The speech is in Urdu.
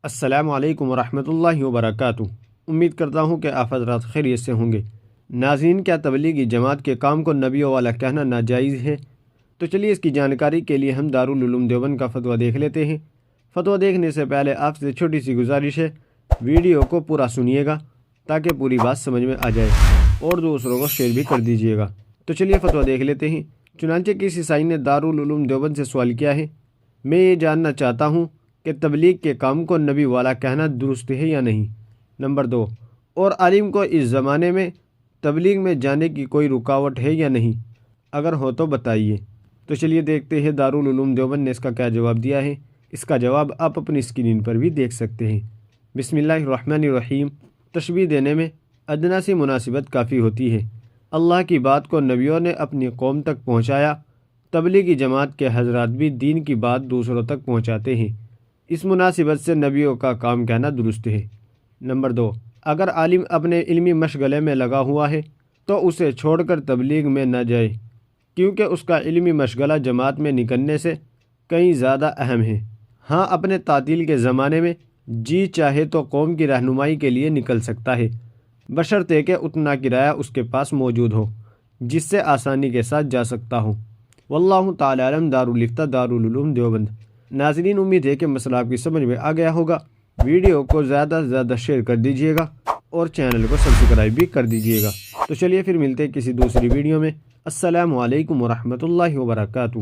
السلام علیکم ورحمۃ اللہ وبرکاتہ۔ امید کرتا ہوں کہ آپ حضرات خیریت سے ہوں گے۔ ناظرین، کیا تبلیغی جماعت کے کام کو نبیوں والا کہنا ناجائز ہے؟ تو چلیے اس کی جانکاری کے لیے ہم دارالعلوم دیوبند کا فتویٰ دیکھ لیتے ہیں۔ فتویٰ دیکھنے سے پہلے آپ سے چھوٹی سی گزارش ہے، ویڈیو کو پورا سنیے گا تاکہ پوری بات سمجھ میں آ جائے، اور دوسروں کو شیئر بھی کر دیجیے گا۔ تو چلیے فتویٰ دیکھ لیتے ہیں۔ چنانچہ کسی عیسائی نے دارالعلوم دیوبند سے سوال کیا ہے، میں یہ جاننا چاہتا ہوں کہ تبلیغ کے کام کو نبی والا کہنا درست ہے یا نہیں۔ نمبر 2، اور عالم کو اس زمانے میں تبلیغ میں جانے کی کوئی رکاوٹ ہے یا نہیں؟ اگر ہو تو بتائیے۔ تو چلیے دیکھتے ہیں دارالعلوم دیوبند نے اس کا کیا جواب دیا ہے۔ اس کا جواب آپ اپنی اسکرین پر بھی دیکھ سکتے ہیں۔ بسم اللہ الرحمن الرحیم۔ تشبیہ دینے میں ادنیٰ سی مناسبت کافی ہوتی ہے۔ اللہ کی بات کو نبیوں نے اپنی قوم تک پہنچایا، تبلیغی جماعت کے حضرات بھی دین کی بات دوسروں تک پہنچاتے ہیں۔ اس مناسبت سے نبیوں کا کام کہنا درست ہے۔ نمبر 2، اگر عالم اپنے علمی مشغلے میں لگا ہوا ہے تو اسے چھوڑ کر تبلیغ میں نہ جائے، کیونکہ اس کا علمی مشغلہ جماعت میں نکلنے سے کہیں زیادہ اہم ہے۔ ہاں، اپنے تعطیل کے زمانے میں جی چاہے تو قوم کی رہنمائی کے لیے نکل سکتا ہے، بشرطے کہ اتنا کرایہ اس کے پاس موجود ہو جس سے آسانی کے ساتھ جا سکتا ہو۔ واللہ تعالی علم۔ دارالفتہ دارالعلوم دیوبند۔ ناظرین، امید ہے کہ مسئلہ آپ کی سمجھ میں آ گیا ہوگا۔ ویڈیو کو زیادہ سے زیادہ شیئر کر دیجیے گا اور چینل کو سبسکرائب بھی کر دیجیے گا۔ تو چلیے پھر ملتے ہیں کسی دوسری ویڈیو میں۔ السلام علیکم ورحمۃ اللہ وبرکاتہ۔